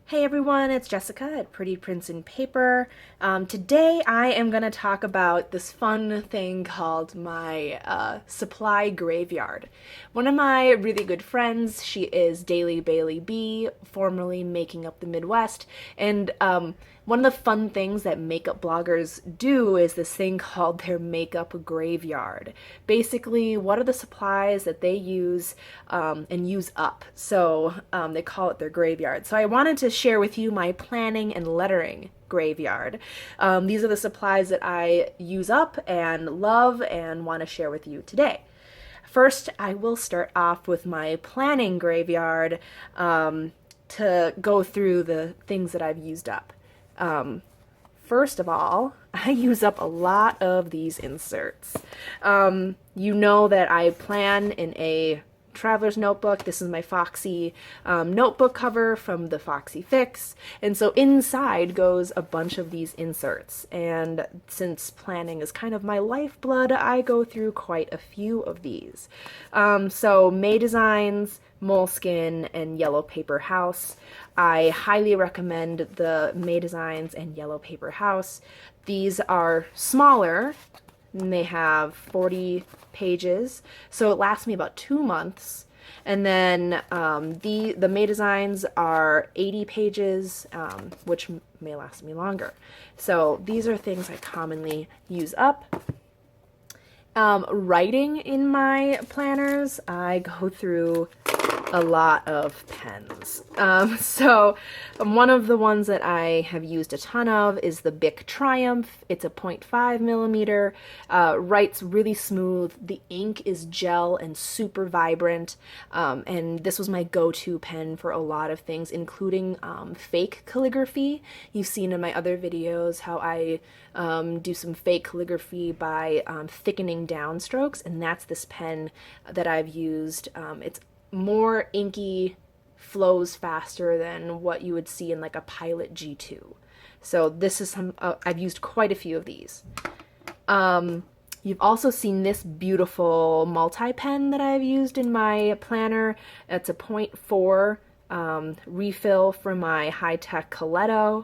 Hey everyone, it's Jessica at Pretty Prints and Paper. Today I am going to talk about this fun thing called my supply graveyard. One of my really good friends, she is Daily Bailey B, formerly Making Up the Midwest, and one of the fun things that makeup bloggers do is this thing called their makeup graveyard. Basically, what are the supplies that they use and use up? So they call it their graveyard. So I wanted to share with you my planning and lettering graveyard. These are the supplies that I use up and love and want to share with you today. First, I will start off with my planning graveyard to go through the things that I've used up. First of all, I use up a lot of these inserts. You know that I plan in a traveler's notebook. This is my Foxy notebook cover from the Foxy Fix. And so inside goes a bunch of these inserts. And since planning is kind of my lifeblood, I go through quite a few of these. So May Designs, Moleskine, and Yellow Paper House. I highly recommend the May Designs and Yellow Paper House. These are smaller, and they have 40 pages, so it lasts me about 2 months. And then the May Designs are 80 pages, which may last me longer. So these are things I commonly use up. Writing in my planners, I go through a lot of pens. So one of the ones that I have used a ton of is the Bic Triumph. It's a 0.5 millimeter, writes really smooth. The ink is gel and super vibrant, and this was my go-to pen for a lot of things, including fake calligraphy. You've seen in my other videos how I do some fake calligraphy by thickening down strokes, and that's this pen that I've used. It's more inky, flows faster than what you would see in like a Pilot G2. So this is some, I've used quite a few of these. You've also seen this beautiful multi-pen that I've used in my planner. It's a 0.4 refill from my Hi-Tec Coleto.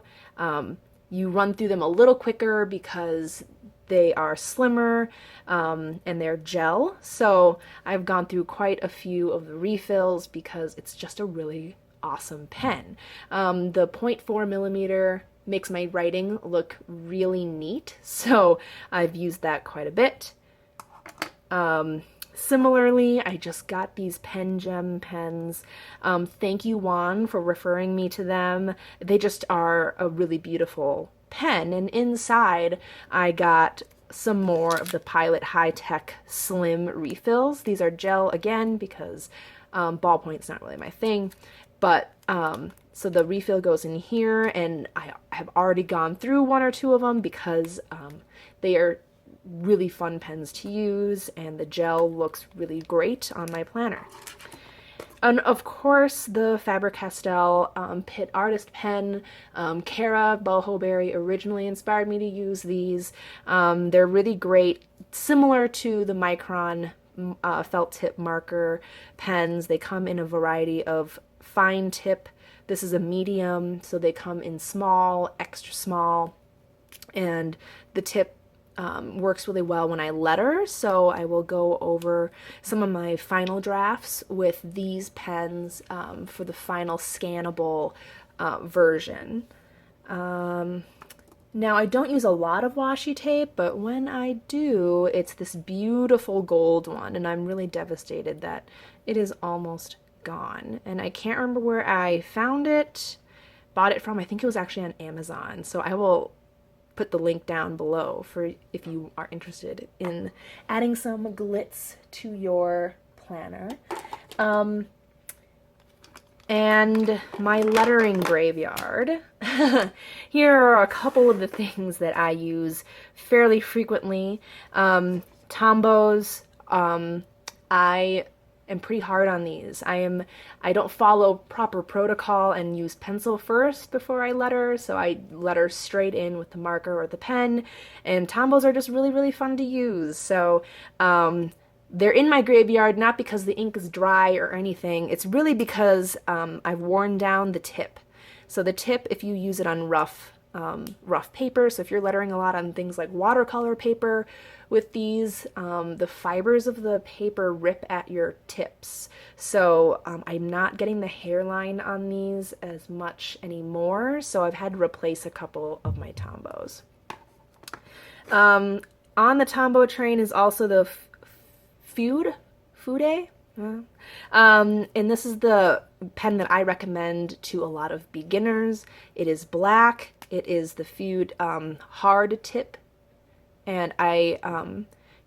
You run through them a little quicker because they are slimmer and they're gel. So I've gone through quite a few of the refills because it's just a really awesome pen. The 0.4 millimeter makes my writing look really neat, so I've used that quite a bit. Similarly, I just got these Pen Gem pens. Thank you, Juan, for referring me to them. They just are a really beautiful pen, and inside I got some more of the Pilot Hi-Tec Slim refills. These are gel again because ballpoint's not really my thing, but so the refill goes in here, and I have already gone through one or two of them because they are really fun pens to use, and the gel looks really great on my planner. And of course, the Faber Castell Pitt Artist Pen. Kara Bohoberry originally inspired me to use these. They're really great, similar to the Micron felt tip marker pens. They come in a variety of fine tip. This is a medium, so they come in small, extra small, and the tip works really well when I letter, so I will go over some of my final drafts with these pens for the final scannable version. Now, I don't use a lot of washi tape, but when I do, it's this beautiful gold one, and I'm really devastated that it is almost gone. And I can't remember where I found it, bought it from. I think it was actually on Amazon, so I will put the link down below for if you are interested in adding some glitz to your planner. And my lettering graveyard. Here are a couple of the things that I use fairly frequently. Tombows. I am pretty hard on these. I don't follow proper protocol and use pencil first before I letter, so I letter straight in with the marker or the pen, and Tombows are just really, really fun to use. So they're in my graveyard not because the ink is dry or anything. It's really because I've worn down the tip. So the tip, if you use it on rough paper, so if you're lettering a lot on things like watercolor paper with these, the fibers of the paper rip at your tips. So I'm not getting the hairline on these as much anymore, so I've had to replace a couple of my Tombows. On the Tombow train is also the Fude? And this is the pen that I recommend to a lot of beginners. It is black. It is the Fude hard tip, and I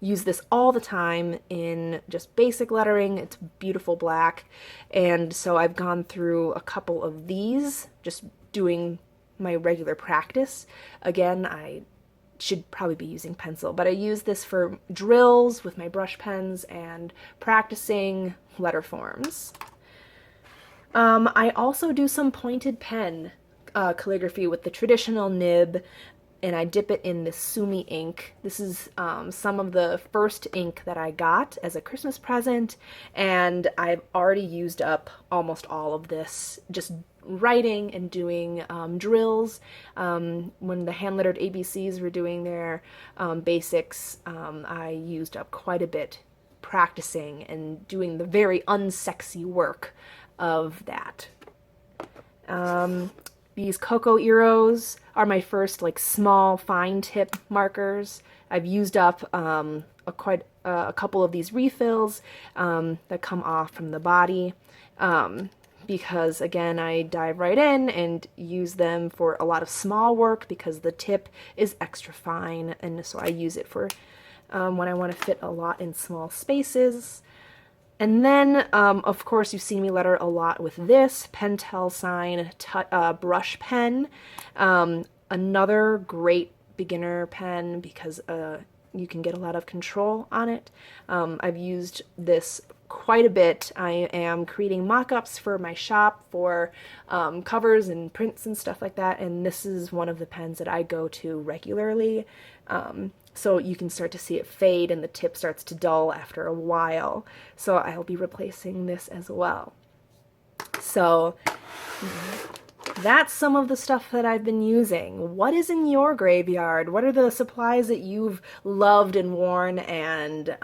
use this all the time in just basic lettering. It's beautiful black, and so I've gone through a couple of these just doing my regular practice. Again, I should probably be using pencil, but I use this for drills with my brush pens and practicing letter forms. I also do some pointed pen calligraphy with the traditional nib, and I dip it in this Sumi ink. This is some of the first ink that I got as a Christmas present, and I've already used up almost all of this just writing and doing drills. When the hand-lettered ABCs were doing their basics, I used up quite a bit practicing and doing the very unsexy work of that. These Coco Eros are my first like small fine tip markers. I've used up quite a couple of these refills that come off from the body because again I dive right in and use them for a lot of small work because the tip is extra fine, and so I use it for when I want to fit a lot in small spaces. And then, of course, you've seen me letter a lot with this Pentel Sign brush pen. Another great beginner pen because you can get a lot of control on it. I've used this quite a bit. I am creating mock-ups for my shop for covers and prints and stuff like that, and this is one of the pens that I go to regularly. So you can start to see it fade and the tip starts to dull after a while. So I'll be replacing this as well. So that's some of the stuff that I've been using. What is in your graveyard? What are the supplies that you've loved and worn and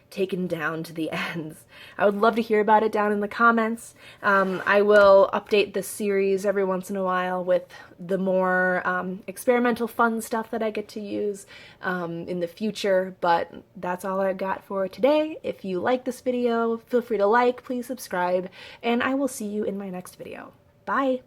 taken down to the ends? I would love to hear about it down in the comments. I will update this series every once in a while with the more experimental fun stuff that I get to use in the future, but that's all I've got for today. If you like this video, feel free to like, please subscribe, and I will see you in my next video. Bye!